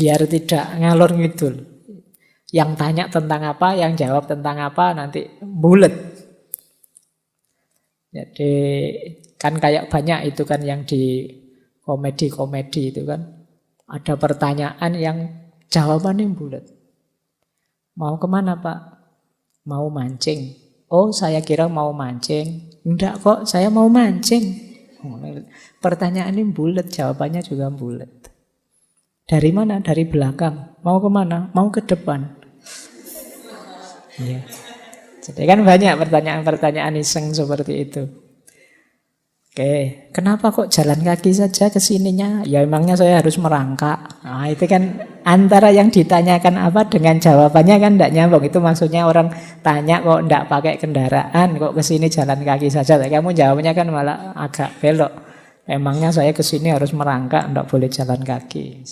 Biar tidak ngalor ngidul. Yang tanya tentang apa, yang jawab tentang apa, nanti bulet. Jadi kan kayak banyak itu kan yang di komedi-komedi itu kan. Ada pertanyaan yang jawabannya bulet. Mau kemana Pak? Mau mancing. Oh saya kira mau mancing. Enggak kok, saya mau mancing. Pertanyaan ini bulet, jawabannya juga bulet. Dari mana? Dari belakang. Mau kemana? Mau ke depan. Ya. Jadi kan banyak pertanyaan-pertanyaan iseng seperti itu. Oke, kenapa kok jalan kaki saja ke sininya? Ya emangnya saya harus merangkak. Nah, itu kan antara yang ditanyakan apa dengan jawabannya kan tidak nyambung. Itu maksudnya orang tanya kok tidak pakai kendaraan, kok ke sini jalan kaki saja. Tapi kamu jawabnya kan malah agak belok. Emangnya saya ke sini harus merangkak, tidak boleh jalan kaki.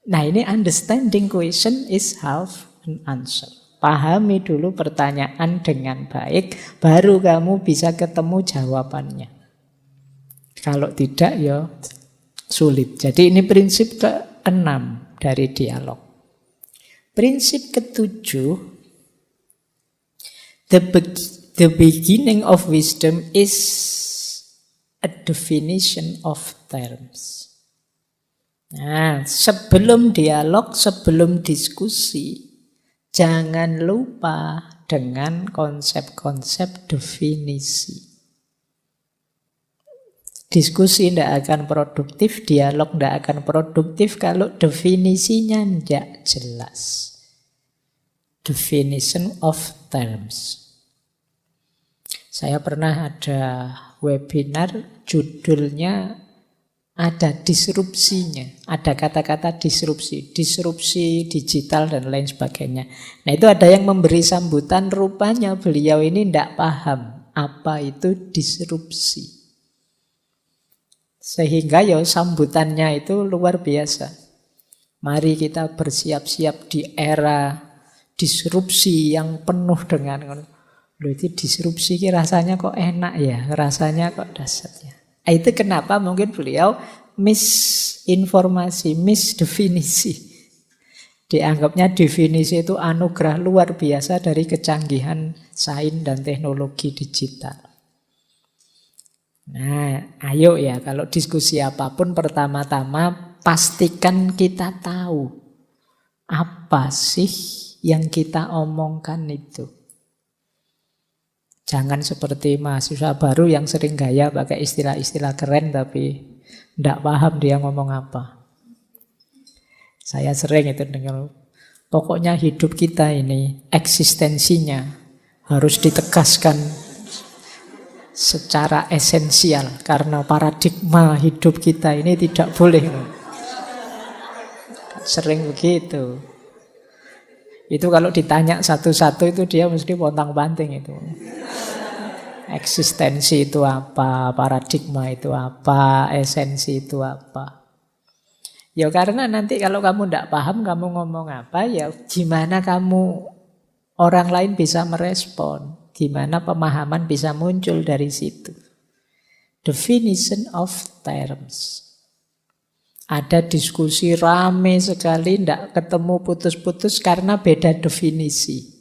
Nah, ini understanding question is half an answer. Pahami dulu pertanyaan dengan baik, baru kamu bisa ketemu jawabannya. Kalau tidak, ya sulit. Jadi ini prinsip ke-6 dari dialog. Prinsip ke-7, the beginning of wisdom is a definition of terms. Nah, sebelum dialog, sebelum diskusi, jangan lupa dengan konsep-konsep definisi. Diskusi tidak akan produktif, dialog tidak akan produktif kalau definisinya tidak jelas. Definition of terms. Saya pernah ada webinar, judulnya ada disrupsinya, ada kata-kata disrupsi, disrupsi digital dan lain sebagainya. Nah itu ada yang memberi sambutan, rupanya beliau ini tidak paham apa itu disrupsi. Sehingga ya sambutannya itu luar biasa. Mari kita bersiap-siap di era disrupsi yang penuh dengan, loh itu disrupsi rasanya kok enak ya, rasanya kok dahsyat ya. Itu kenapa mungkin beliau misinformasi, misdefinisi. Dianggapnya definisi itu anugerah luar biasa dari kecanggihan sains dan teknologi digital. Nah, ayo ya kalau diskusi apapun pertama-tama pastikan kita tahu apa sih yang kita omongkan itu. Jangan seperti mahasiswa baru yang sering gaya pakai istilah-istilah keren tapi tidak paham dia ngomong apa. Saya sering itu dengar, pokoknya hidup kita ini eksistensinya harus ditegaskan secara esensial karena paradigma hidup kita ini tidak boleh. Sering begitu. Itu kalau ditanya satu-satu itu dia mesti pontang-panting itu. Eksistensi itu apa, paradigma itu apa, esensi itu apa. Ya karena nanti kalau kamu tidak paham kamu ngomong apa, ya gimana kamu orang lain bisa merespon. Gimana pemahaman bisa muncul dari situ. Definition of terms. Ada diskusi rame sekali, tidak ketemu putus-putus karena beda definisi.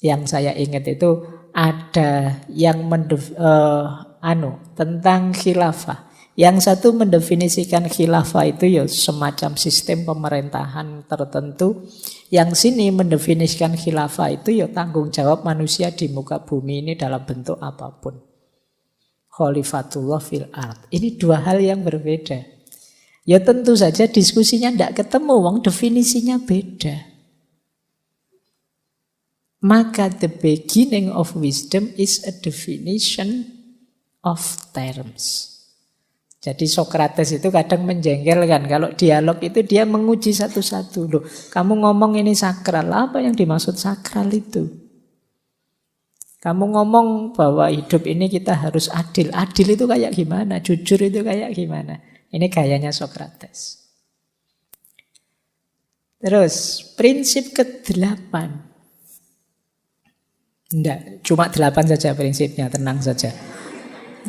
Yang saya ingat itu ada yang tentang khilafah. Yang satu mendefinisikan khilafah itu ya semacam sistem pemerintahan tertentu. Yang sini mendefinisikan khilafah itu ya tanggung jawab manusia di muka bumi ini dalam bentuk apapun. Khalifatullah fil ard. Ini dua hal yang berbeda. Ya tentu saja diskusinya tidak ketemu, wong definisinya beda. Maka the beginning of wisdom is a definition of terms. Jadi Sokrates itu kadang menjengkelkan. Kalau dialog itu dia menguji satu-satu. Loh, kamu ngomong ini sakral, apa yang dimaksud sakral itu? Kamu ngomong bahwa hidup ini kita harus adil. Adil itu kayak gimana? Jujur itu kayak gimana? Ini gayanya Sokrates. Terus, prinsip ke-8. Enggak, cuma 8 saja prinsipnya, tenang saja.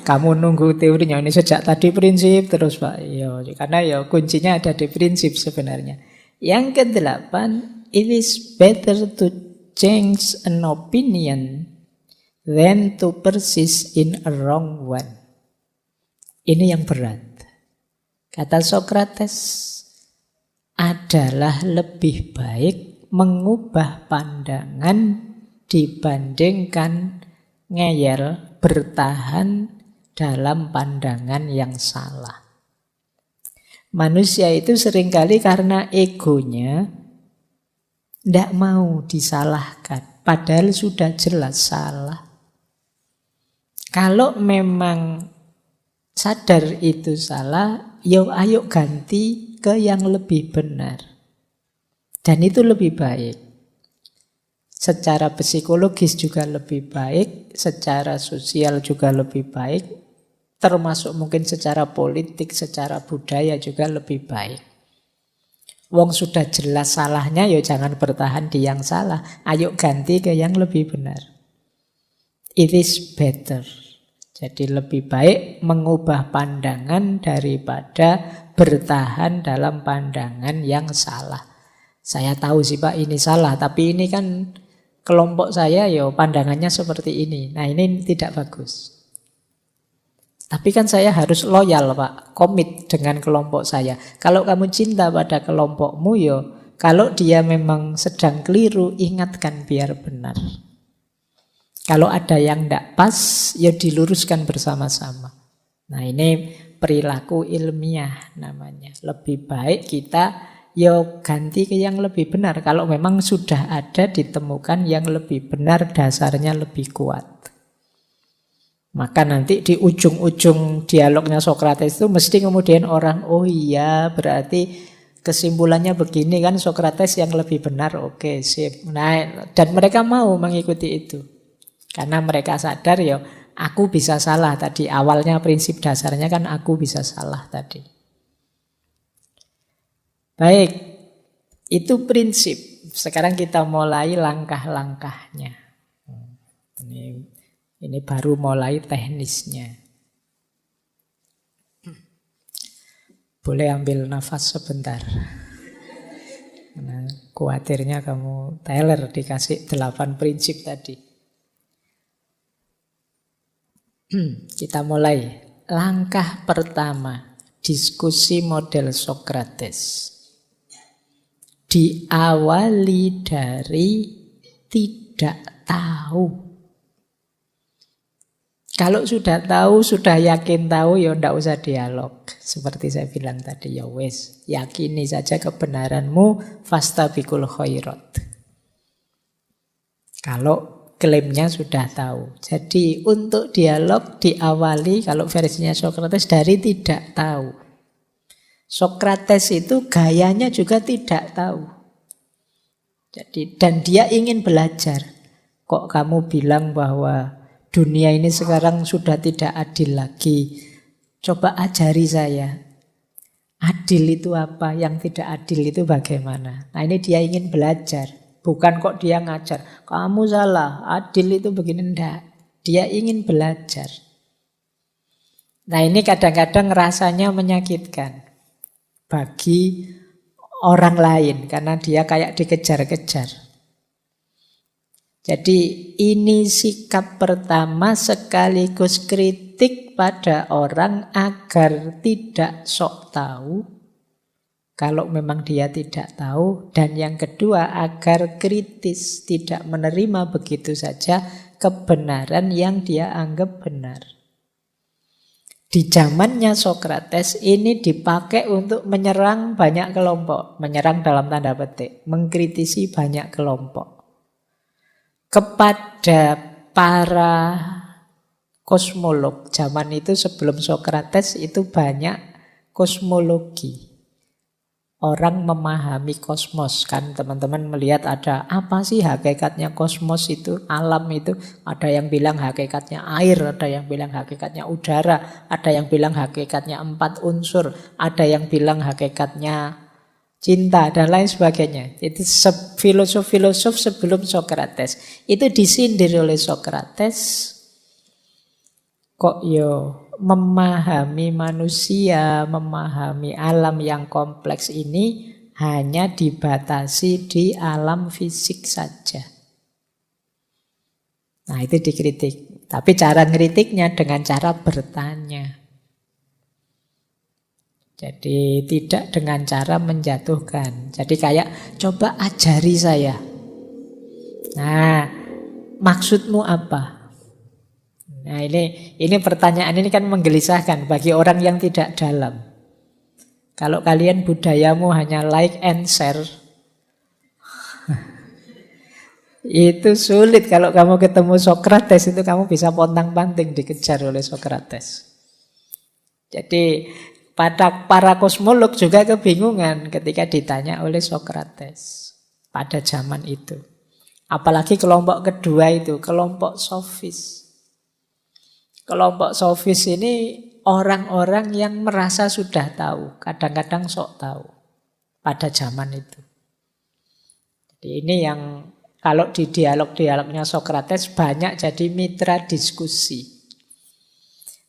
Kamu nunggu teorinya ini sejak tadi prinsip terus Pak. Iya, karena ya kuncinya ada di prinsip sebenarnya. Yang kedelapan, it is better to change an opinion than to persist in a wrong one. Ini yang berat. Kata Sokrates, adalah lebih baik mengubah pandangan dibandingkan ngeyel, bertahan dalam pandangan yang salah. Manusia itu seringkali karena egonya tidak mau disalahkan, padahal sudah jelas salah. Kalau memang sadar itu salah, ya ayo ganti ke yang lebih benar. Dan itu lebih baik. Secara psikologis juga lebih baik, secara sosial juga lebih baik, termasuk mungkin secara politik, secara budaya juga lebih baik. Wong sudah jelas salahnya, ya jangan bertahan di yang salah. Ayo ganti ke yang lebih benar. It is better. Jadi lebih baik mengubah pandangan daripada bertahan dalam pandangan yang salah. Saya tahu sih Pak ini salah, tapi ini kan kelompok saya ya pandangannya seperti ini. Nah ini tidak bagus. Tapi kan saya harus loyal Pak, komit dengan kelompok saya. Kalau kamu cinta pada kelompokmu ya, kalau dia memang sedang keliru, ingatkan biar benar. Kalau ada yang tidak pas, ya diluruskan bersama-sama. Nah ini perilaku ilmiah namanya. Lebih baik kita ya ganti ke yang lebih benar. Kalau memang sudah ada ditemukan yang lebih benar, dasarnya lebih kuat. Maka nanti di ujung-ujung dialognya Sokrates itu mesti kemudian orang, oh iya berarti kesimpulannya begini kan Sokrates yang lebih benar, oke sip. Nah, dan mereka mau mengikuti itu. Karena mereka sadar ya aku bisa salah tadi. Awalnya prinsip dasarnya kan aku bisa salah tadi. Baik, itu prinsip. Sekarang kita mulai langkah-langkahnya. Ini baru mulai teknisnya. Boleh ambil nafas sebentar. Nah, khawatirnya kamu teler dikasih 8 prinsip tadi. Kita mulai. Langkah pertama, diskusi model Sokrates. Diawali dari tidak tahu. Kalau sudah tahu, sudah yakin tahu, ya tidak usah dialog. Seperti saya bilang tadi, ya wes, yakini saja kebenaranmu, fastabiqul khairat. Kalau klaimnya sudah tahu. Jadi untuk dialog diawali kalau versinya Sokrates dari tidak tahu. Sokrates itu gayanya juga tidak tahu. Jadi dan dia ingin belajar. Kok kamu bilang bahwa dunia ini sekarang sudah tidak adil lagi? Coba ajari saya. Adil itu apa? Yang tidak adil itu bagaimana? Nah ini dia ingin belajar. Bukan kok dia ngajar, kamu salah, adil itu begini, enggak. Dia ingin belajar. Nah ini kadang-kadang rasanya menyakitkan bagi orang lain, karena dia kayak dikejar-kejar. Jadi ini sikap pertama sekaligus kritik pada orang agar tidak sok tahu. Kalau memang dia tidak tahu. Dan yang kedua agar kritis, tidak menerima begitu saja kebenaran yang dia anggap benar. Di zamannya Sokrates ini dipakai untuk menyerang banyak kelompok. Menyerang dalam tanda petik, mengkritisi banyak kelompok. Kepada para kosmolog zaman itu sebelum Sokrates itu banyak kosmologi. Orang memahami kosmos, kan teman-teman melihat ada apa sih hakikatnya kosmos itu, alam itu. Ada yang bilang hakikatnya air, ada yang bilang hakikatnya udara, ada yang bilang hakikatnya 4 unsur, ada yang bilang hakikatnya cinta, dan lain sebagainya. Itu filosof-filosof sebelum Sokrates. Itu disindir oleh Sokrates. kok yo memahami manusia, memahami alam yang kompleks ini hanya dibatasi di alam fisik saja. Nah, itu dikritik. Tapi cara ngeritiknya dengan cara bertanya. Jadi tidak dengan cara menjatuhkan. Jadi kayak coba ajari saya. Nah, maksudmu apa? Nah, ini pertanyaan ini kan menggelisahkan bagi orang yang tidak dalam. Kalau kalian budayamu hanya like and share, itu sulit. Kalau kamu ketemu Sokrates itu kamu bisa pontang-panting dikejar oleh Sokrates. Jadi para kosmolog juga kebingungan ketika ditanya oleh Sokrates pada zaman itu. Apalagi kelompok kedua itu, kelompok sofis. Kelompok sofis ini orang-orang yang merasa sudah tahu, kadang-kadang sok tahu pada zaman itu. Jadi ini yang kalau di dialog-dialognya Sokrates banyak jadi mitra diskusi.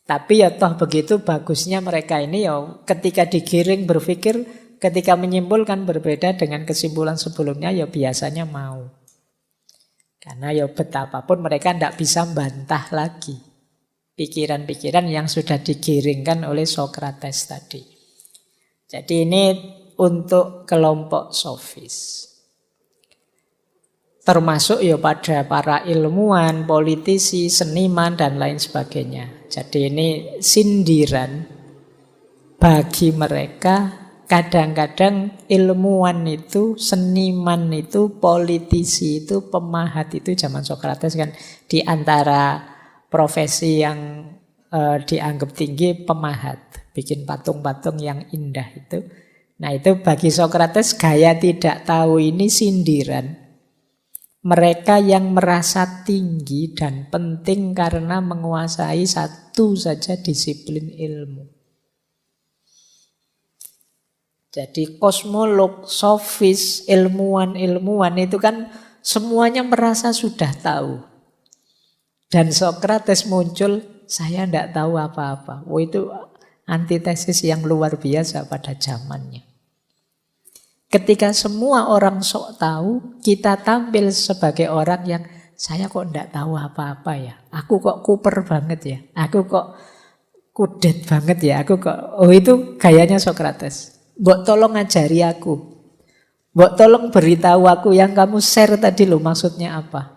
Tapi ya toh begitu bagusnya mereka ini ya ketika digiring berpikir, ketika menyimpulkan berbeda dengan kesimpulan sebelumnya ya biasanya mau. Karena ya betapapun mereka tidak bisa bantah lagi pikiran-pikiran yang sudah digiringkan oleh Sokrates tadi. Jadi ini untuk kelompok sofis. Termasuk ya pada para ilmuwan, politisi, seniman, dan lain sebagainya. Jadi ini sindiran bagi mereka. Kadang-kadang ilmuwan itu, seniman itu, politisi itu, pemahat itu zaman Sokrates kan di antara profesi yang dianggap tinggi pemahat, bikin patung-patung yang indah itu. Nah itu bagi Sokrates gaya tidak tahu ini sindiran. Mereka yang merasa tinggi dan penting karena menguasai satu saja disiplin ilmu. Jadi kosmolog, sofis, ilmuwan itu kan semuanya merasa sudah tahu. Dan Sokrates muncul, saya tidak tahu apa-apa. Oh, itu antitesis yang luar biasa pada zamannya. Ketika semua orang sok tahu, kita tampil sebagai orang yang saya kok tidak tahu apa-apa ya. Aku kok kuper banget ya. Aku kok kudet banget ya. Oh itu gayanya Sokrates. Mbok tolong ngajari aku. Mbok tolong beritahu aku yang kamu share tadi loh maksudnya apa.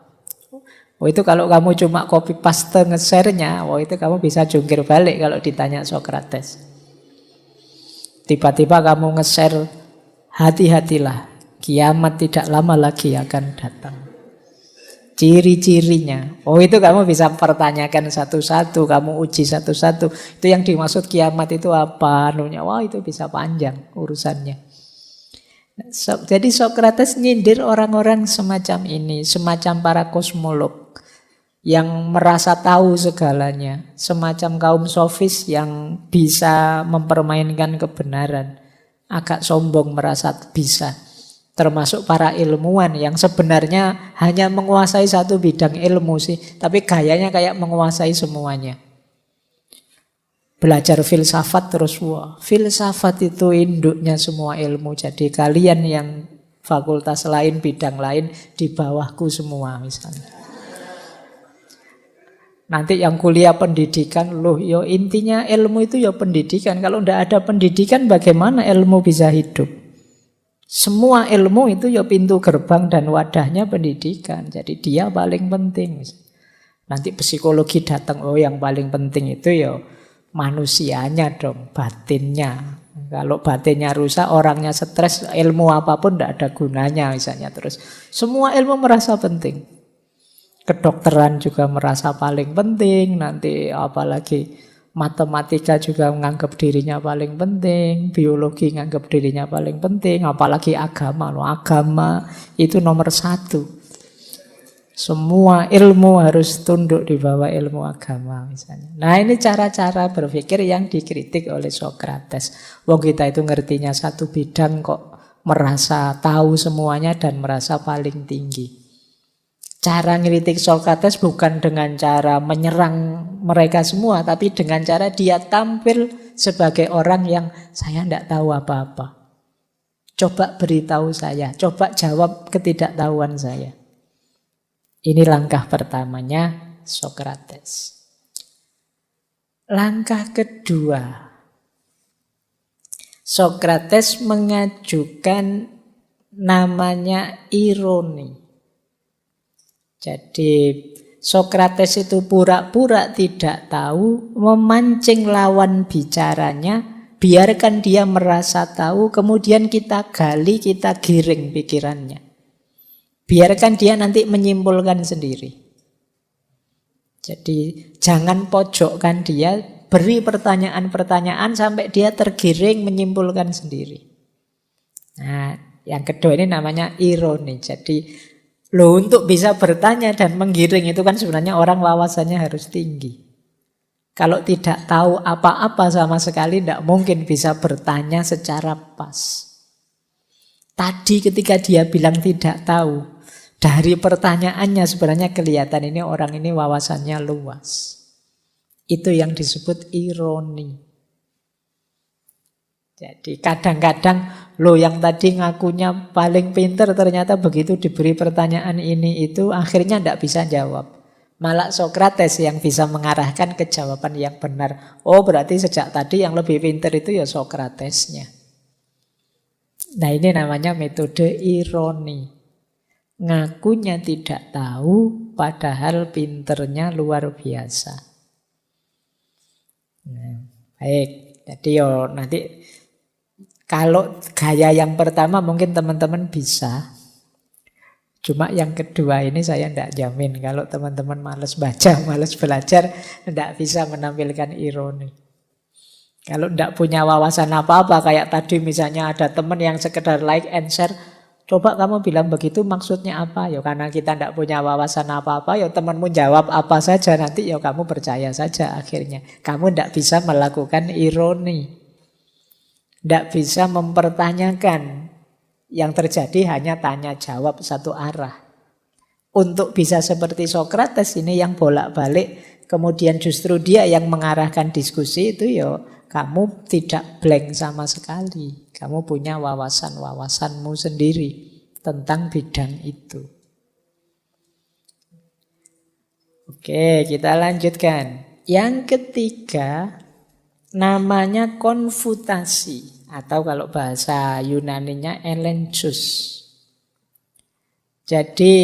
Oh itu kalau kamu cuma copy paste nge-share-nya, itu kamu bisa jungkir balik kalau ditanya Sokrates. Tiba-tiba kamu nge-share, hati-hatilah, kiamat tidak lama lagi akan datang. Ciri-cirinya. Oh itu kamu bisa pertanyakan satu-satu, kamu uji satu-satu. Itu yang dimaksud kiamat itu apa? Wah itu bisa panjang urusannya. Jadi Sokrates nyindir orang-orang semacam ini, semacam para kosmolog yang merasa tahu segalanya, semacam kaum sofis yang bisa mempermainkan kebenaran, agak sombong merasa bisa. Termasuk para ilmuwan yang sebenarnya hanya menguasai satu bidang ilmu sih, tapi gayanya kayak menguasai semuanya. Belajar filsafat terus, wah filsafat itu induknya semua ilmu. Jadi kalian yang fakultas lain, bidang lain di bawahku semua misalnya. Nanti yang kuliah pendidikan, loh yo intinya ilmu itu ya pendidikan. Kalau tidak ada pendidikan bagaimana ilmu bisa hidup? Semua ilmu itu ya pintu gerbang dan wadahnya pendidikan. Jadi dia paling penting. Nanti psikologi datang, oh yang paling penting itu ya manusianya dong, batinnya. Kalau batinnya rusak, orangnya stres, ilmu apapun tidak ada gunanya misalnya. Terus semua ilmu merasa penting. Kedokteran juga merasa paling penting, nanti apalagi matematika juga menganggap dirinya paling penting, biologi menganggap dirinya paling penting, apalagi agama. Agama itu nomor satu. Semua ilmu harus tunduk di bawah ilmu agama misalnya. Nah ini cara-cara berpikir yang dikritik oleh Sokrates. Wong kita itu ngertinya satu bidang kok merasa tahu semuanya dan merasa paling tinggi. Cara ngeritik Sokrates bukan dengan cara menyerang mereka semua, tapi dengan cara dia tampil sebagai orang yang saya tidak tahu apa-apa. Coba beritahu saya, coba jawab ketidaktahuan saya. Ini langkah pertamanya Sokrates. Langkah kedua, Sokrates mengajukan namanya ironi. Jadi Sokrates itu pura-pura tidak tahu, memancing lawan bicaranya, biarkan dia merasa tahu, kemudian kita gali, kita giring pikirannya. Biarkan dia nanti menyimpulkan sendiri. Jadi jangan pojokkan dia, beri pertanyaan-pertanyaan sampai dia tergiring menyimpulkan sendiri. Nah, yang kedua ini namanya ironi. Jadi untuk bisa bertanya dan menggiring itu kan sebenarnya orang wawasannya harus tinggi. Kalau tidak tahu apa-apa sama sekali tidak mungkin bisa bertanya secara pas. Tadi ketika dia bilang tidak tahu, dari pertanyaannya sebenarnya kelihatan ini orang ini wawasannya luas. Itu yang disebut ironi. Jadi kadang-kadang yang tadi ngakunya paling pinter ternyata begitu diberi pertanyaan ini itu akhirnya tidak bisa jawab. Malah Sokrates yang bisa mengarahkan ke jawaban yang benar. Oh berarti sejak tadi yang lebih pinter itu ya Sokratesnya. Nah ini namanya metode ironi. Ngakunya tidak tahu padahal pinternya luar biasa. Nah, baik, jadi nanti kalau gaya yang pertama mungkin teman-teman bisa. Cuma yang kedua ini saya tidak jamin. Kalau teman-teman malas baca, malas belajar, tidak bisa menampilkan ironi. Kalau tidak punya wawasan apa-apa, kayak tadi misalnya ada teman yang sekedar like and share, coba kamu bilang begitu maksudnya apa? Ya karena kita tidak punya wawasan apa-apa, ya temanmu jawab apa saja, nanti ya kamu percaya saja akhirnya. Kamu tidak bisa melakukan ironi. Tidak bisa mempertanyakan. Yang terjadi hanya tanya jawab satu arah. Untuk bisa seperti Sokrates ini yang bolak-balik, kemudian justru dia yang mengarahkan diskusi itu ya kamu tidak blank sama sekali. Kamu punya wawasan-wawasanmu sendiri tentang bidang itu. Oke, kita lanjutkan. Yang ketiga namanya konfutasi atau kalau bahasa Yunaninya elenchus. Jadi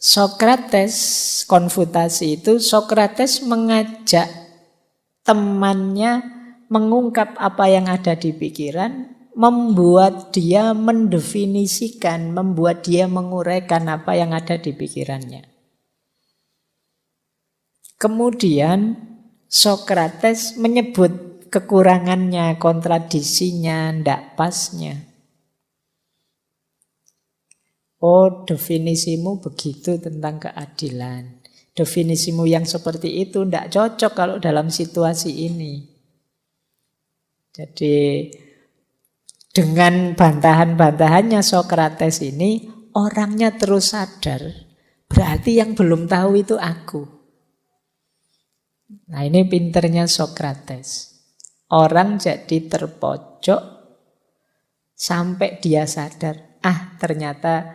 Sokrates, konfutasi itu Sokrates mengajak temannya mengungkap apa yang ada di pikiran, membuat dia mendefinisikan, membuat dia menguraikan apa yang ada di pikirannya. Kemudian Sokrates menyebut kekurangannya, kontradisinya, ndak pasnya. Oh, definisimu begitu tentang keadilan. Definisimu yang seperti itu ndak cocok kalau dalam situasi ini. Jadi dengan bantahan-bantahannya Sokrates ini orangnya terus sadar. Berarti yang belum tahu itu aku. Nah ini pinternya Sokrates. Orang jadi terpojok sampai dia sadar. Ternyata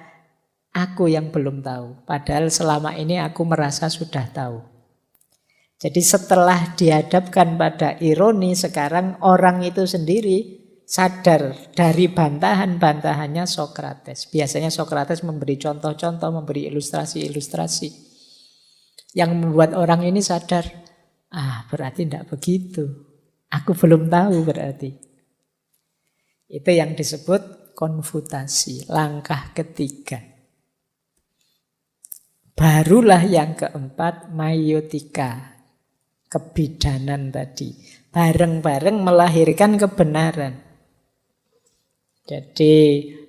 aku yang belum tahu. Padahal selama ini aku merasa sudah tahu. Jadi setelah dihadapkan pada ironi, sekarang orang itu sendiri sadar dari bantahan-bantahannya Sokrates. Biasanya Sokrates memberi contoh-contoh, memberi ilustrasi-ilustrasi. Yang membuat orang ini sadar, berarti tidak begitu. Aku belum tahu berarti. Itu yang disebut konfutasi, langkah ketiga. Barulah yang keempat, maiotika. Kebidanan tadi bareng-bareng melahirkan kebenaran. Jadi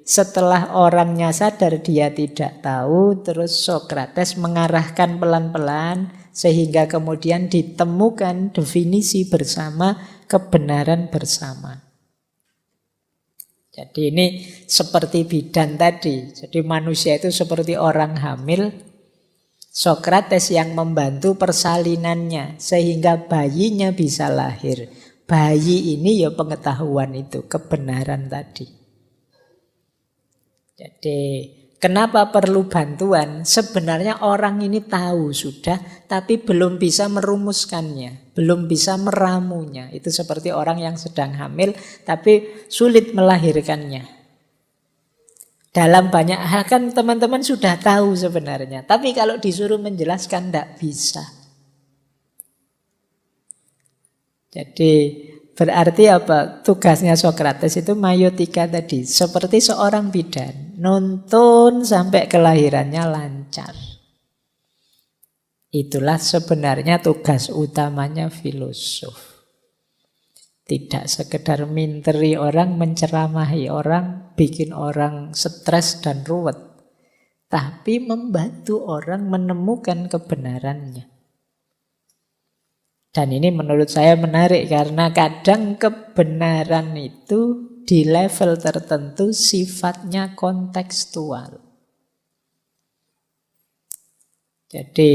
setelah orangnya sadar dia tidak tahu, terus Sokrates mengarahkan pelan-pelan sehingga kemudian ditemukan definisi bersama, kebenaran bersama. Jadi ini seperti bidan tadi. Jadi manusia itu seperti orang hamil. Sokrates yang membantu persalinannya sehingga bayinya bisa lahir. Bayi ini ya pengetahuan itu, kebenaran tadi. Jadi kenapa perlu bantuan? Sebenarnya orang ini tahu sudah, tapi belum bisa merumuskannya, belum bisa meramunya. Itu seperti orang yang sedang hamil, tapi sulit melahirkannya. Dalam banyak hal kan teman-teman sudah tahu sebenarnya, tapi kalau disuruh menjelaskan tidak bisa. Jadi berarti apa? Tugasnya Sokrates itu maiotika tadi. Seperti seorang bidan, nuntun sampai kelahirannya lancar. Itulah sebenarnya tugas utamanya filosof. Tidak sekedar minteri orang, menceramahi orang, bikin orang stres dan ruwet. Tapi membantu orang menemukan kebenarannya. Dan ini menurut saya menarik karena kadang kebenaran itu di level tertentu sifatnya kontekstual. Jadi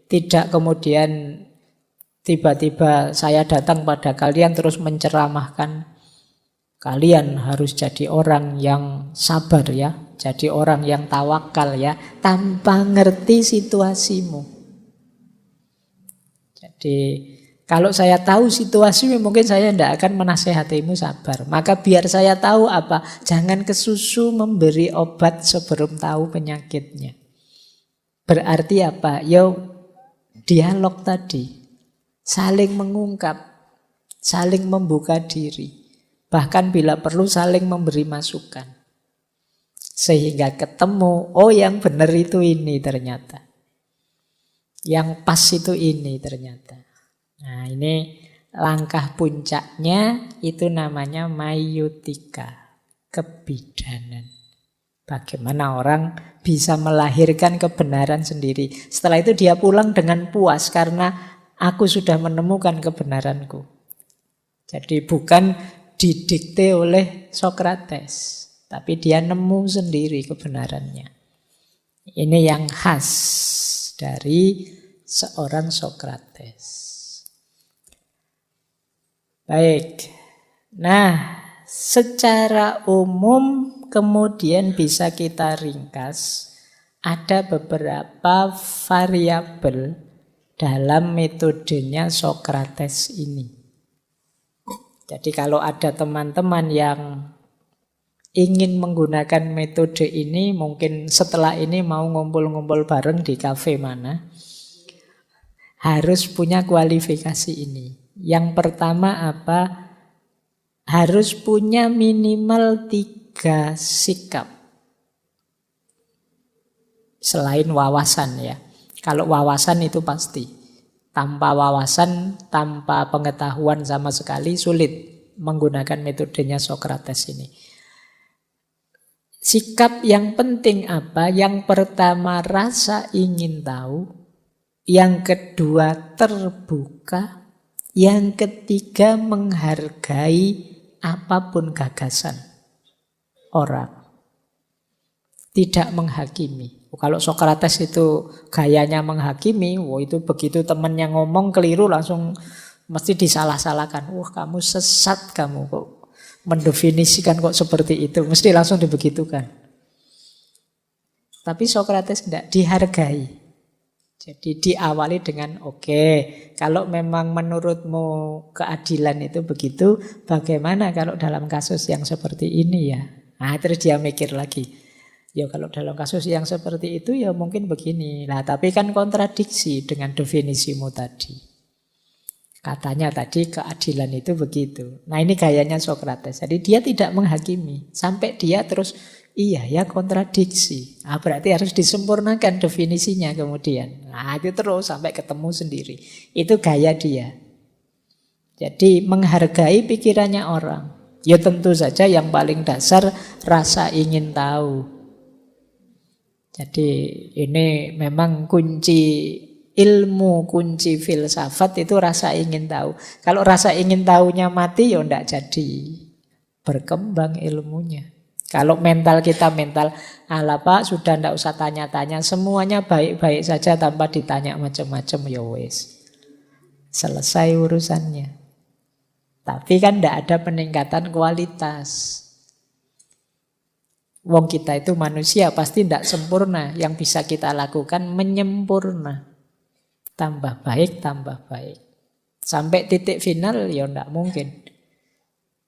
tidak kemudian tiba-tiba saya datang pada kalian terus menceramahkan kalian harus jadi orang yang sabar ya, jadi orang yang tawakal ya, tanpa ngerti situasimu. Jadi kalau saya tahu situasimu mungkin saya tidak akan menasehatimu sabar. Maka biar saya tahu apa, jangan kesusu memberi obat sebelum tahu penyakitnya. Berarti apa? Ya dialog tadi. Saling mengungkap, saling membuka diri. Bahkan bila perlu saling memberi masukan. Sehingga ketemu, oh yang benar itu ini ternyata. Yang pas itu ini ternyata. Nah ini langkah puncaknya itu namanya maiotika, kebidanan. Bagaimana orang bisa melahirkan kebenaran sendiri. Setelah itu dia pulang dengan puas karena aku sudah menemukan kebenaranku. Jadi bukan didikte oleh Sokrates, tapi dia nemu sendiri kebenarannya. Ini yang khas dari seorang Sokrates. Baik. Nah, secara umum kemudian bisa kita ringkas ada beberapa variabel dalam metodenya Sokrates ini. Jadi kalau ada teman-teman yang ingin menggunakan metode ini, mungkin setelah ini mau ngumpul-ngumpul bareng di kafe mana, harus punya kualifikasi ini. Yang pertama apa? Harus punya minimal 3 sikap. Selain wawasan ya. Kalau wawasan itu pasti. Tanpa wawasan, tanpa pengetahuan sama sekali sulit menggunakan metodenya Sokrates ini. Sikap yang penting apa? Yang pertama rasa ingin tahu. Yang kedua terbuka. Yang ketiga menghargai apapun gagasan orang. Tidak menghakimi. Kalau Sokrates itu gayanya menghakimi, itu begitu temannya ngomong keliru langsung mesti disalah-salahkan. Wah kamu sesat kamu kok mendefinisikan kok seperti itu. Mesti langsung dibegitukan. Tapi Sokrates tidak, dihargai. Jadi diawali dengan oke, kalau memang menurutmu keadilan itu begitu, bagaimana kalau dalam kasus yang seperti ini ya? Nah terus dia mikir lagi. Ya kalau dalam kasus yang seperti itu ya mungkin begini. Nah tapi kan kontradiksi dengan definisimu tadi. Katanya tadi keadilan itu begitu. Nah ini gayanya Sokrates. Jadi dia tidak menghakimi. Sampai dia terus iya ya kontradiksi. Nah, berarti harus disempurnakan definisinya kemudian. Nah itu terus sampai ketemu sendiri. Itu gaya dia. Jadi menghargai pikirannya orang. Ya tentu saja yang paling dasar rasa ingin tahu. Jadi ini memang kunci ilmu, kunci filsafat itu rasa ingin tahu. Kalau rasa ingin tahunya mati ya tidak jadi berkembang ilmunya. Kalau mental kita mental, ala Pak sudah ndak usah tanya-tanya, semuanya baik-baik saja tanpa ditanya macam-macam, ya wis. Selesai urusannya. Tapi kan ndak ada peningkatan kualitas. Wong kita itu manusia pasti ndak sempurna, yang bisa kita lakukan menyempurna. Tambah baik, tambah baik. Sampai titik final ya ndak mungkin.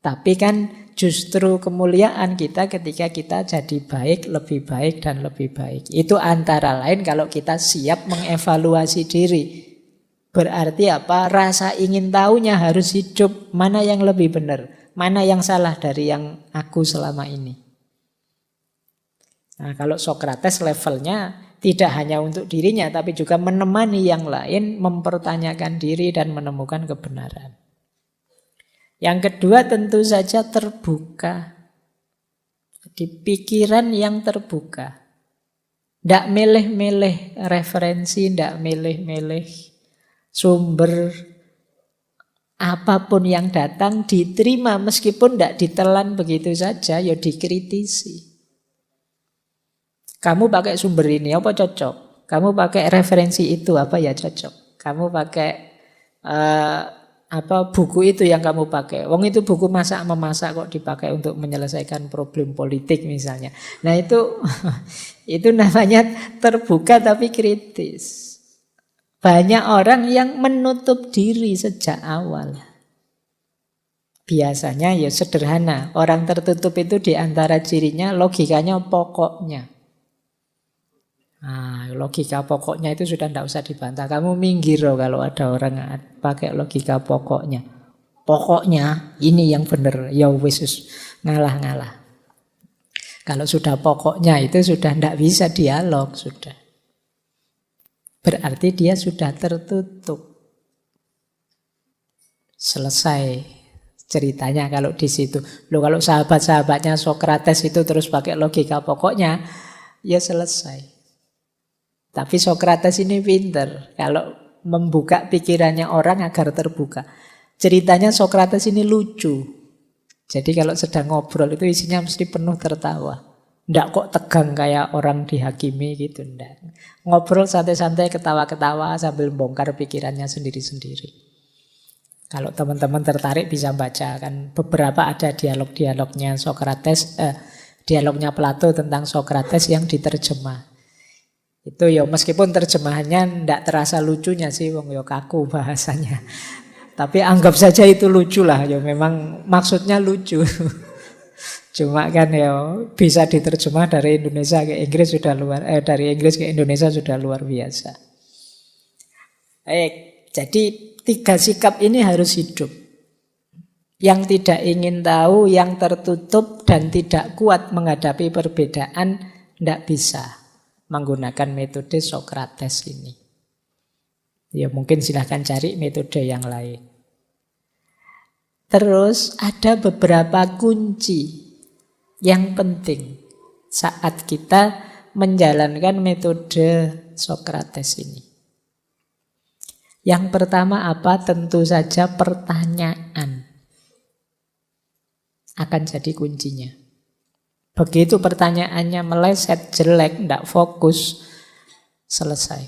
Tapi kan justru kemuliaan kita ketika kita jadi baik, lebih baik, dan lebih baik. Itu antara lain kalau kita siap mengevaluasi diri. Berarti apa? Rasa ingin tahunya harus hidup. Mana yang lebih benar? Mana yang salah dari yang aku selama ini? Nah, kalau Sokrates levelnya tidak hanya untuk dirinya, tapi juga menemani yang lain, mempertanyakan diri dan menemukan kebenaran. Yang kedua tentu saja terbuka. Jadi pikiran yang terbuka. Tidak milih-milih referensi, tidak milih-milih sumber. Apapun yang datang diterima meskipun tidak ditelan begitu saja, ya dikritisi. Kamu pakai sumber ini, apa cocok? Kamu pakai referensi itu, apa ya cocok? Kamu pakai buku itu yang kamu pakai. Wong itu buku masak memasak kok dipakai untuk menyelesaikan problem politik misalnya. Nah itu namanya terbuka tapi kritis. Banyak orang yang menutup diri sejak awal. Biasanya ya sederhana. Orang tertutup itu di antara cirinya logikanya pokoknya. Nah, logika pokoknya itu sudah tidak usah dibantah. Kamu minggir loh kalau ada orang pakai logika pokoknya. Pokoknya ini yang benar. Ya wis ngalah-ngalah. Kalau sudah pokoknya itu sudah tidak bisa dialog sudah. Berarti dia sudah tertutup. Selesai ceritanya kalau di situ. Loh kalau sahabat-sahabatnya Sokrates itu terus pakai logika pokoknya, ya selesai. Tapi Sokrates ini pinter kalau membuka pikirannya orang agar terbuka. Ceritanya Sokrates ini lucu. Jadi kalau sedang ngobrol itu isinya mesti penuh tertawa. Nggak kok tegang kayak orang dihakimi gitu, nggak. Ngobrol santai-santai, ketawa-ketawa sambil bongkar pikirannya sendiri-sendiri. Kalau teman-teman tertarik bisa baca kan beberapa ada dialog-dialognya Sokrates, dialognya Plato tentang Sokrates yang diterjemah. Itu ya meskipun terjemahannya ndak terasa lucunya sih, wong ya kaku bahasanya. Tapi anggap saja itu lucu lah, ya memang maksudnya lucu. Cuma kan ya bisa diterjemah dari Indonesia ke Inggris sudah dari Inggris ke Indonesia sudah luar biasa. Baik, jadi 3 sikap ini harus hidup. Yang tidak ingin tahu, yang tertutup dan tidak kuat menghadapi perbedaan ndak bisa menggunakan metode Sokrates ini. Ya mungkin silahkan cari metode yang lain. Terus ada beberapa kunci yang penting saat kita menjalankan metode Sokrates ini. Yang pertama apa? Tentu saja pertanyaan akan jadi kuncinya. Begitu pertanyaannya meleset, jelek, tidak fokus, selesai.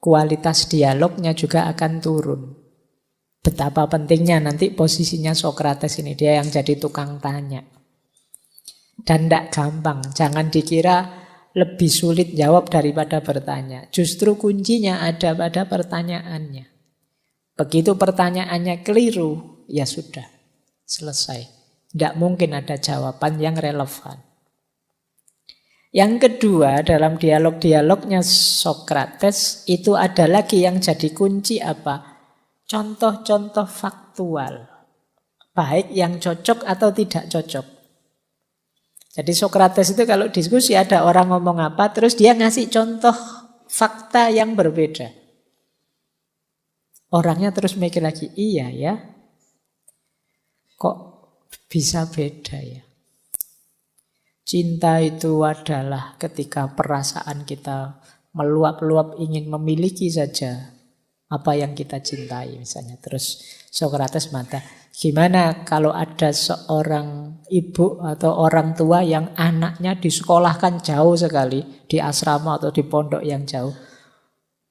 Kualitas dialognya juga akan turun. Betapa pentingnya nanti posisinya Sokrates ini, dia yang jadi tukang tanya. Dan tidak gampang, jangan dikira lebih sulit jawab daripada bertanya. Justru kuncinya ada pada pertanyaannya. Begitu pertanyaannya keliru, ya sudah, selesai. Tidak mungkin ada jawaban yang relevan. Yang kedua, dalam dialog-dialognya Sokrates itu ada lagi yang jadi kunci apa? Contoh-contoh faktual. Baik yang cocok atau tidak cocok. Jadi Sokrates itu kalau diskusi ada orang ngomong apa, terus dia ngasih contoh fakta yang berbeda. Orangnya terus mikir lagi, iya ya, kok bisa beda ya. Cinta itu adalah ketika perasaan kita meluap-luap ingin memiliki saja apa yang kita cintai misalnya. Terus Sokrates mata, Gimana kalau ada seorang ibu atau orang tua yang anaknya disekolahkan jauh sekali, di asrama atau di pondok yang jauh.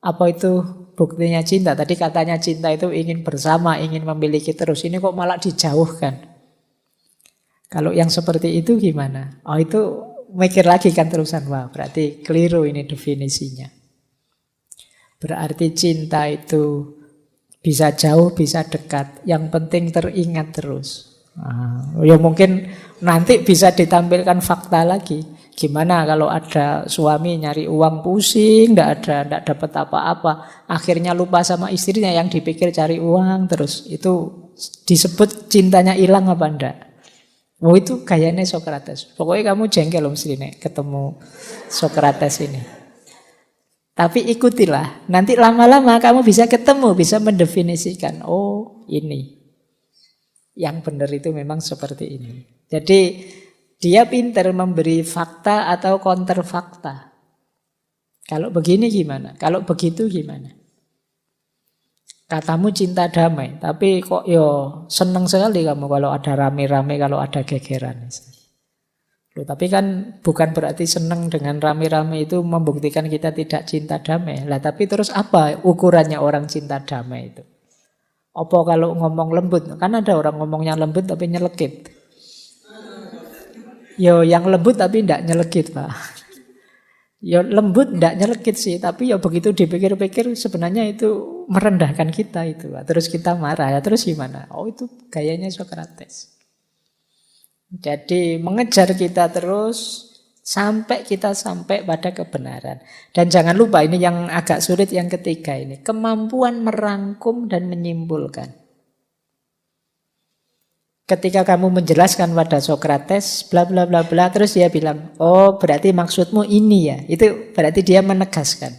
Apa itu buktinya cinta? Tadi katanya cinta itu ingin bersama, ingin memiliki terus. Ini kok malah dijauhkan. Kalau yang seperti itu gimana? Oh, itu mikir lagi kan terusan. Wah, berarti keliru ini definisinya. Berarti cinta itu bisa jauh, bisa dekat. Yang penting teringat terus. Ya mungkin nanti bisa ditampilkan fakta lagi. Gimana kalau ada suami nyari uang pusing, tidak dapat apa-apa. Akhirnya lupa sama istrinya, yang dipikir cari uang terus. Itu disebut cintanya hilang apa enggak? Oh, itu gayanya Sokrates. Pokoknya kamu jengkel loh mesti nih ketemu Sokrates ini. Tapi ikutilah. Nanti lama-lama kamu bisa ketemu, bisa mendefinisikan. Oh, ini. Yang benar itu memang seperti ini. Jadi dia pintar memberi fakta atau counter fakta. Kalau begini gimana? Kalau begitu gimana? Katamu cinta damai, tapi kok seneng sekali kamu kalau ada rame-rame, kalau ada gegeran. Loh, tapi kan bukan berarti seneng dengan rame-rame itu membuktikan kita tidak cinta damai. Lah, tapi terus apa ukurannya orang cinta damai itu? Apa kalau ngomong lembut? Kan ada orang ngomongnya lembut tapi nyelekit. Yang lembut tapi tidak nyelekit, Pak. Lembut tidak nyelekit sih, tapi begitu dipikir-pikir sebenarnya itu merendahkan kita itu. Terus kita marah, terus gimana? Oh, itu gayanya Sokrates. Jadi mengejar kita terus sampai kita sampai pada kebenaran. Dan jangan lupa ini yang agak sulit yang ketiga ini, kemampuan merangkum dan menyimpulkan. Ketika kamu menjelaskan pada Sokrates, bla bla bla bla, terus dia bilang, oh berarti maksudmu ini ya. Itu berarti dia menegaskan.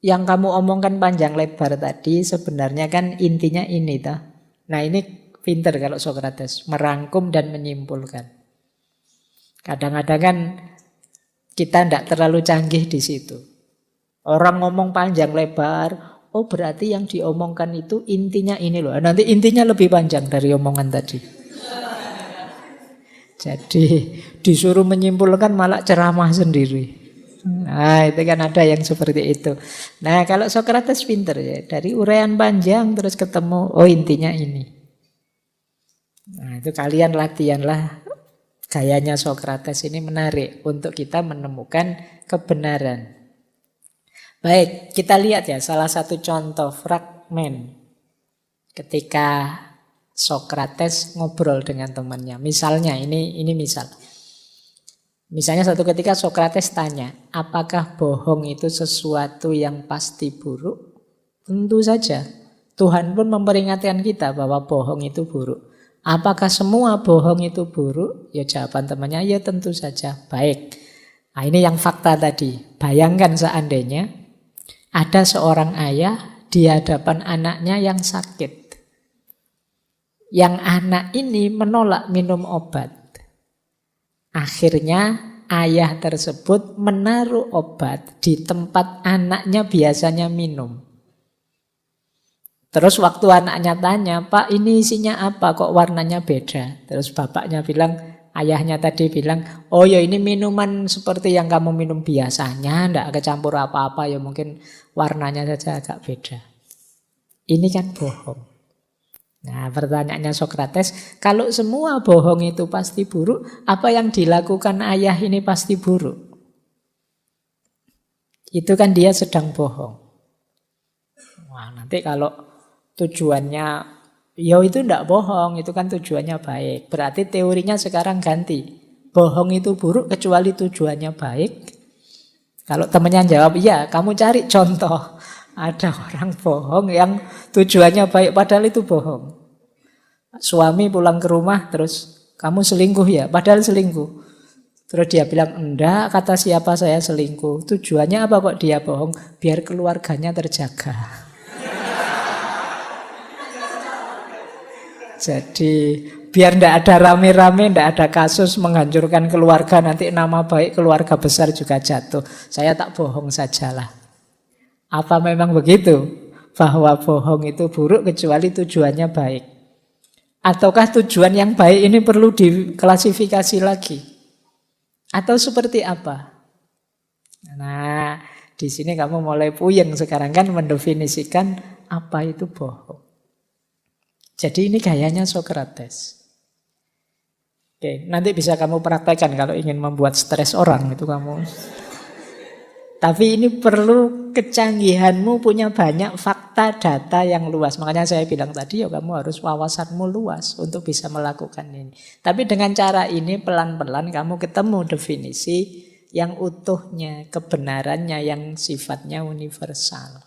Yang kamu omongkan panjang lebar tadi sebenarnya kan intinya ini toh. Nah, ini pinter kalau Sokrates, merangkum dan menyimpulkan. Kadang-kadang kan kita tidak terlalu canggih di situ. Orang ngomong panjang lebar, oh berarti yang diomongkan itu intinya ini loh. Nanti intinya lebih panjang dari omongan tadi. Jadi disuruh menyimpulkan malah ceramah sendiri. Nah, itu kan ada yang seperti itu. Nah, kalau Sokrates pinter ya, dari uraian panjang terus ketemu, oh intinya ini. Nah, itu kalian latihanlah gayanya Sokrates, ini menarik untuk kita menemukan kebenaran. Baik, kita lihat ya salah satu contoh fragmen ketika Sokrates ngobrol dengan temannya. Misalnya ini misal. Misalnya satu ketika Sokrates tanya, apakah bohong itu sesuatu yang pasti buruk? Tentu saja. Tuhan pun memperingatkan kita bahwa bohong itu buruk. Apakah semua bohong itu buruk? Ya jawaban temannya ya tentu saja. Baik. Nah, ini yang fakta tadi. Bayangkan seandainya ada seorang ayah di hadapan anaknya yang sakit. Yang anak ini menolak minum obat. Akhirnya ayah tersebut menaruh obat di tempat anaknya biasanya minum. Terus waktu anaknya tanya, Pak ini isinya apa kok warnanya beda? Terus bapaknya bilang, ayahnya tadi bilang, oh ya ini minuman seperti yang kamu minum biasanya, enggak kecampur apa-apa, ya mungkin warnanya saja agak beda. Ini kan bohong. Nah, pertanyaannya Sokrates, kalau semua bohong itu pasti buruk, apa yang dilakukan ayah ini pasti buruk? Itu kan dia sedang bohong. Wah, nanti kalau tujuannya, ya itu enggak bohong, itu kan tujuannya baik. Berarti teorinya sekarang ganti. Bohong itu buruk kecuali tujuannya baik. Kalau temannya jawab, iya, kamu cari contoh. Ada orang bohong yang tujuannya baik, padahal itu bohong. Suami pulang ke rumah, terus kamu selingkuh ya, padahal selingkuh. Terus dia bilang, enggak, kata siapa saya selingkuh. Tujuannya apa kok dia bohong? Biar keluarganya terjaga. Jadi biar tidak ada rame-rame, tidak ada kasus menghancurkan keluarga, nanti nama baik keluarga besar juga jatuh. Saya tak bohong sajalah. Apa memang begitu? Bahwa bohong itu buruk kecuali tujuannya baik. Ataukah tujuan yang baik ini perlu diklasifikasi lagi? Atau seperti apa? Nah, di sini kamu mulai puyeng sekarang kan mendefinisikan apa itu bohong. Jadi ini gayanya Socrates. Oke, nanti bisa kamu praktekkan kalau ingin membuat stres orang itu kamu. Tapi ini perlu kecanggihanmu punya banyak fakta data yang luas. Makanya saya bilang tadi ya kamu harus wawasanmu luas untuk bisa melakukan ini. Tapi dengan cara ini pelan-pelan kamu ketemu definisi yang utuhnya, kebenarannya yang sifatnya universal.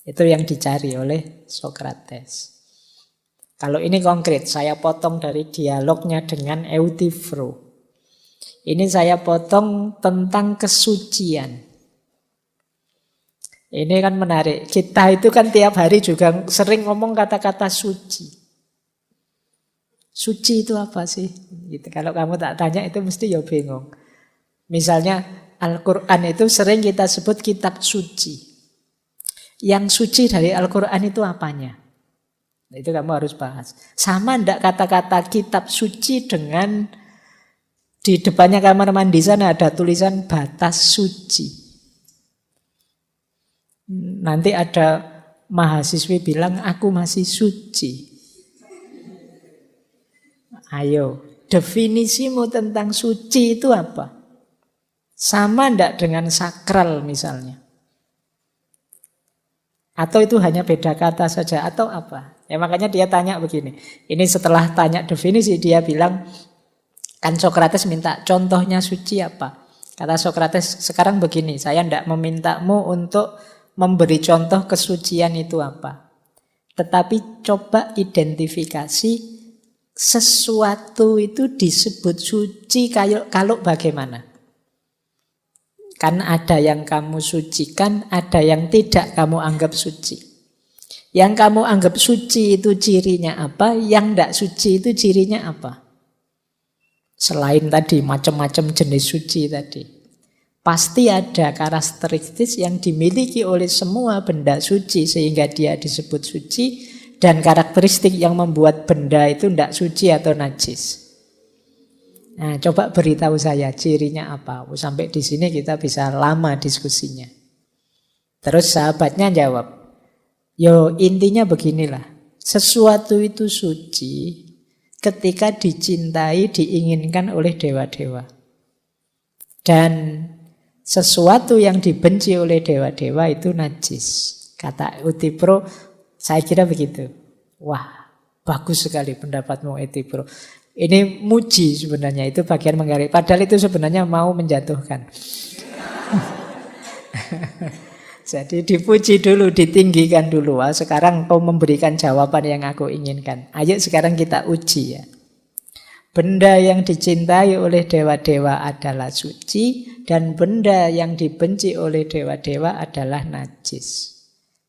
Itu yang dicari oleh Socrates. Kalau ini konkret, saya potong dari dialognya dengan Euthyphro. Ini saya potong tentang kesucian. Ini kan menarik. Kita itu kan tiap hari juga sering ngomong kata-kata suci. Suci itu apa sih? Gitu. Kalau kamu tak tanya itu mesti ya bingung. Misalnya Al-Quran itu sering kita sebut kitab suci. Yang suci dari Al-Quran itu apanya? Itu kamu harus bahas. Sama ndak kata-kata kitab suci dengan di depannya kamar mandi sana ada tulisan batas suci. Nanti ada mahasiswi bilang aku masih suci. Ayo, definisimu tentang suci itu apa? Sama ndak dengan sakral misalnya? Atau itu hanya beda kata saja atau apa? Ya makanya dia tanya begini. Ini setelah tanya definisi dia bilang, kan Socrates minta contohnya suci apa? Kata Socrates sekarang begini, saya ndak memintamu untuk memberi contoh kesucian itu apa. Tetapi coba identifikasi sesuatu itu disebut suci kalau bagaimana. Kan ada yang kamu sucikan, ada yang tidak kamu anggap suci. Yang kamu anggap suci itu cirinya apa, yang tidak suci itu cirinya apa. Selain tadi macam-macam jenis suci tadi. Pasti ada karakteristik yang dimiliki oleh semua benda suci sehingga dia disebut suci dan karakteristik yang membuat benda itu tidak suci atau najis. Nah, coba beritahu saya cirinya apa. Sampai di sini kita bisa lama diskusinya. Terus sahabatnya jawab, yo intinya beginilah, sesuatu itu suci ketika dicintai, diinginkan oleh dewa-dewa. Dan sesuatu yang dibenci oleh dewa-dewa itu najis. Kata Euthyphro, saya kira begitu. Wah, bagus sekali pendapatmu Euthyphro. Ini muji sebenarnya, itu bagian menggaris. Padahal itu sebenarnya mau menjatuhkan. Jadi dipuji dulu, ditinggikan dulu. Wah, sekarang kau memberikan jawaban yang aku inginkan. Ayo sekarang kita uji ya. Benda yang dicintai oleh dewa-dewa adalah suci dan benda yang dibenci oleh dewa-dewa adalah najis.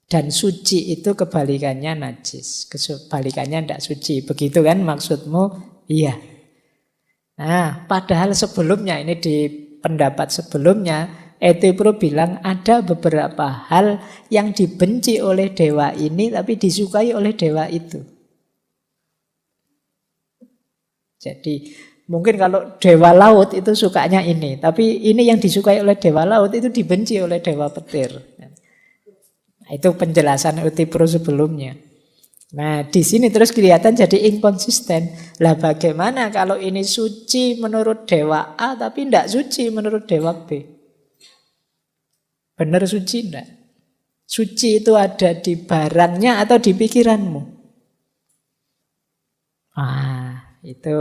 Dan suci itu kebalikannya najis. Kebalikannya tidak suci. Begitu kan maksudmu? Iya. Nah, padahal sebelumnya, ini di pendapat sebelumnya, Euthyphro bilang ada beberapa hal yang dibenci oleh dewa ini tapi disukai oleh dewa itu. Jadi mungkin kalau dewa laut itu sukanya ini, tapi ini yang disukai oleh dewa laut itu dibenci oleh dewa petir. Nah, itu penjelasan Euthyphro sebelumnya. Nah, di sini terus kelihatan jadi inkonsisten. Lah bagaimana kalau ini suci menurut dewa A tapi tidak suci menurut dewa B? Benar suci enggak? Suci itu ada di barangnya atau di pikiranmu? Itu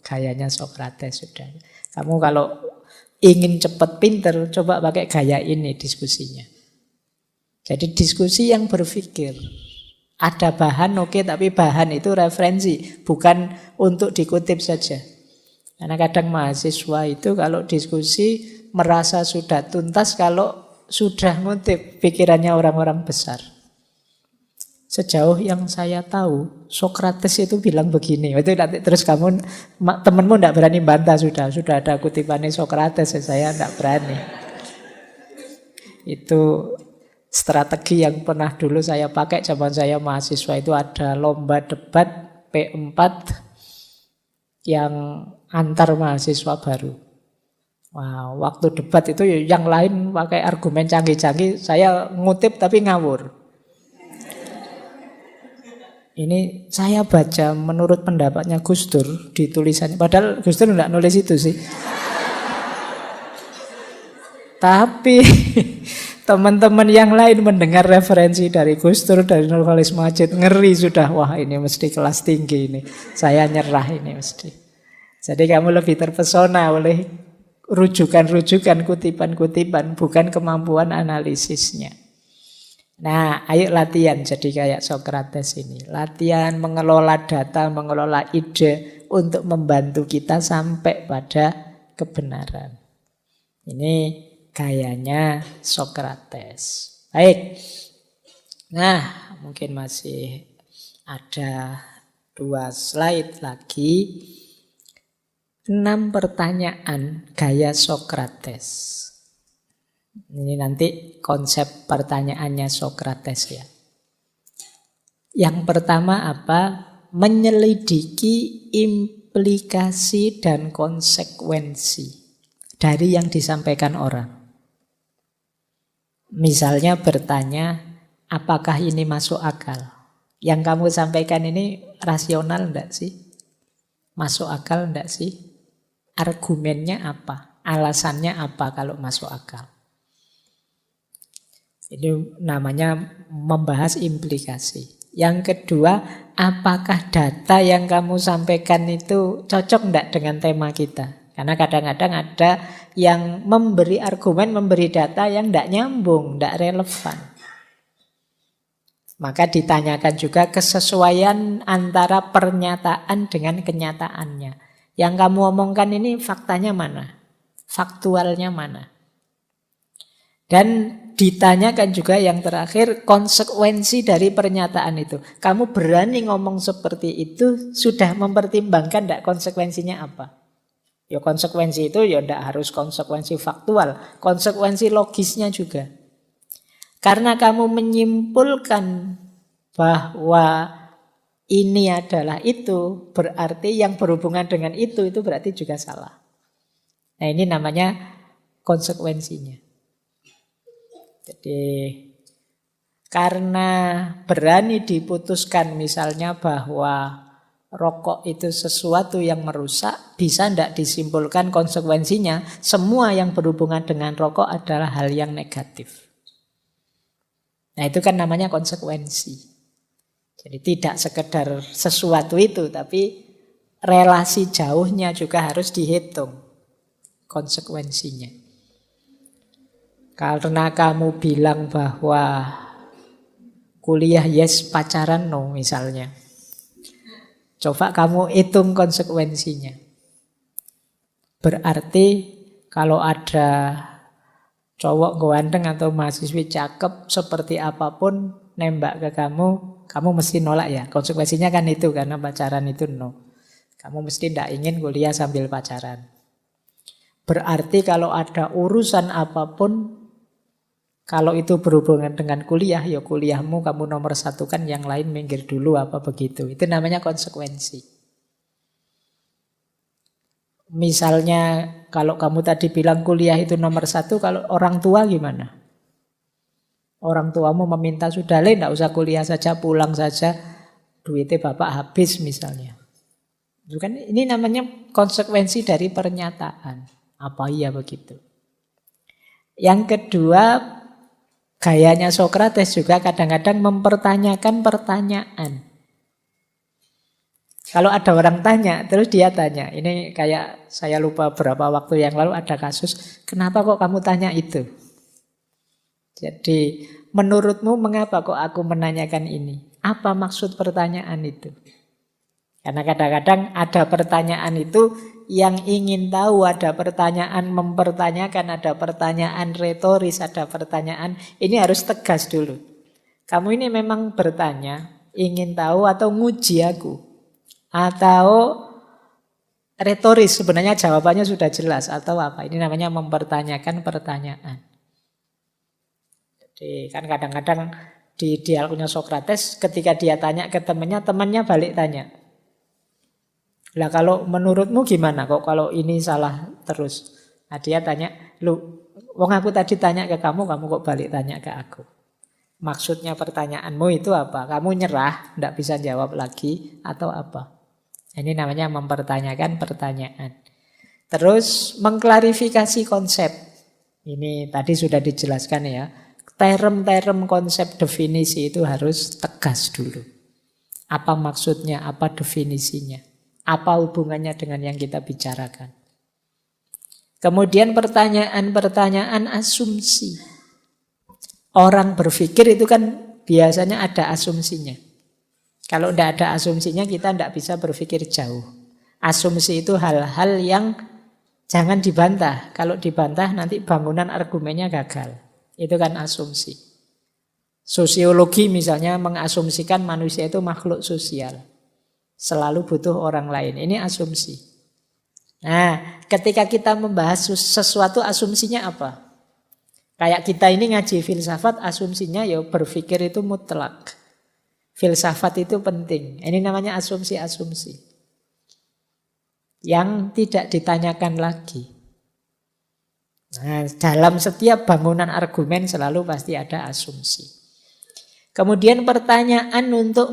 gayanya Socrates sudah. Kamu kalau ingin cepat pinter, coba pakai gaya ini diskusinya. Jadi diskusi yang berpikir. Ada bahan oke, tapi bahan itu referensi, bukan untuk dikutip saja. Karena kadang mahasiswa itu kalau diskusi merasa sudah tuntas kalau sudah ngutip pikirannya orang-orang besar. Sejauh yang saya tahu, Socrates itu bilang begini. Itu nanti terus kamu, temanmu tidak berani bantah sudah ada kutipannya Socrates, saya tidak berani. Itu strategi yang pernah dulu saya pakai zaman saya mahasiswa, itu ada lomba debat P4 yang antar mahasiswa baru. Wah, waktu debat itu yang lain pakai argumen canggih-canggih, saya ngutip tapi ngawur. Ini saya baca menurut pendapatnya Gus Dur di tulisannya, padahal Gus Dur enggak nulis itu sih. Tapi teman-teman yang lain mendengar referensi dari Gus Dur, dari Nurholis Majid, ngeri sudah. Wah, ini mesti kelas tinggi ini. Saya nyerah ini mesti. Jadi kamu lebih terpesona oleh rujukan-rujukan, kutipan-kutipan, bukan kemampuan analisisnya. Nah, ayo latihan jadi kayak Sokrates ini. Latihan mengelola data, mengelola ide untuk membantu kita sampai pada kebenaran. Ini gayanya Sokrates. Baik. Nah, mungkin masih ada 2 slide lagi. 6 pertanyaan gaya Sokrates. Ini nanti konsep pertanyaannya Sokrates ya. Yang pertama apa? Menyelidiki implikasi dan konsekuensi dari yang disampaikan orang. Misalnya bertanya, apakah ini masuk akal? Yang kamu sampaikan ini rasional enggak sih? Masuk akal enggak sih? Argumennya apa? Alasannya apa kalau masuk akal? Ini namanya membahas implikasi. Yang kedua, apakah data yang kamu sampaikan itu cocok enggak dengan tema kita? Karena kadang-kadang ada yang memberi argumen, memberi data yang enggak nyambung, enggak relevan. Maka ditanyakan juga kesesuaian antara pernyataan dengan kenyataannya. Yang kamu omongkan ini faktanya mana? Faktualnya mana? Dan ditanyakan juga yang terakhir konsekuensi dari pernyataan itu. Kamu berani ngomong seperti itu, sudah mempertimbangkan enggak konsekuensinya apa? Ya konsekuensi itu ya enggak harus konsekuensi faktual, konsekuensi logisnya juga. Karena kamu menyimpulkan bahwa ini adalah itu, berarti yang berhubungan dengan itu berarti juga salah. Nah, ini namanya konsekuensinya. Jadi karena berani diputuskan misalnya bahwa rokok itu sesuatu yang merusak, bisa tidak disimpulkan konsekuensinya semua yang berhubungan dengan rokok adalah hal yang negatif. Nah, itu kan namanya konsekuensi. Jadi tidak sekedar sesuatu itu, tapi relasi jauhnya juga harus dihitung konsekuensinya. Karena kamu bilang bahwa kuliah yes, pacaran no misalnya. Coba kamu hitung konsekuensinya. Berarti kalau ada cowok ganteng atau mahasiswi cakep seperti apapun nembak ke kamu, kamu mesti nolak ya. Konsekuensinya kan itu, karena pacaran itu no. Kamu mesti tidak ingin kuliah sambil pacaran. Berarti kalau ada urusan apapun, kalau itu berhubungan dengan kuliah, ya kuliahmu kamu nomor satukan, yang lain minggir dulu apa begitu. Itu namanya konsekuensi. Misalnya kalau kamu tadi bilang kuliah itu nomor satu, kalau orang tua gimana? Orang tuamu meminta sudah tidak usah kuliah saja, pulang saja, duitnya bapak habis misalnya. Itu kan ini namanya konsekuensi dari pernyataan. Apa iya begitu? Yang kedua, gayanya Sokrates juga kadang-kadang mempertanyakan pertanyaan. Kalau ada orang tanya, terus dia tanya. Ini kayak saya lupa berapa waktu yang lalu ada kasus, kenapa kok kamu tanya itu? Jadi, menurutmu mengapa kok aku menanyakan ini? Apa maksud pertanyaan itu? Karena kadang-kadang ada pertanyaan itu yang ingin tahu, ada pertanyaan mempertanyakan, ada pertanyaan retoris, ada pertanyaan, ini harus tegas dulu. Kamu ini memang bertanya, ingin tahu atau nguji aku? Atau retoris, sebenarnya jawabannya sudah jelas atau apa? Ini namanya mempertanyakan pertanyaan. Jadi kan kadang-kadang di dialognya Sokrates ketika dia tanya ke temannya balik tanya. Lah kalau menurutmu gimana kok kalau ini salah terus? Nah, dia tanya, wong aku tadi tanya ke kamu kok balik tanya ke aku. Maksudnya pertanyaanmu itu apa? Kamu nyerah, tidak bisa jawab lagi atau apa? Ini namanya mempertanyakan pertanyaan. Terus mengklarifikasi konsep. Ini tadi sudah dijelaskan ya. Term-term konsep definisi itu harus tegas dulu. Apa maksudnya, apa definisinya? Apa hubungannya dengan yang kita bicarakan? Kemudian pertanyaan-pertanyaan asumsi. Orang berpikir itu kan biasanya ada asumsinya. Kalau tidak ada asumsinya kita tidak bisa berpikir jauh. Asumsi itu hal-hal yang jangan dibantah. Kalau dibantah nanti bangunan argumennya gagal. Itu kan asumsi. Sosiologi misalnya mengasumsikan manusia itu makhluk sosial. Selalu butuh orang lain. Ini asumsi. Nah, ketika kita membahas sesuatu asumsinya apa? Kayak kita ini ngaji filsafat, asumsinya ya berpikir itu mutlak. Filsafat itu penting. Ini namanya asumsi-asumsi. Yang tidak ditanyakan lagi. Nah, dalam setiap bangunan argumen selalu pasti ada asumsi. Kemudian pertanyaan untuk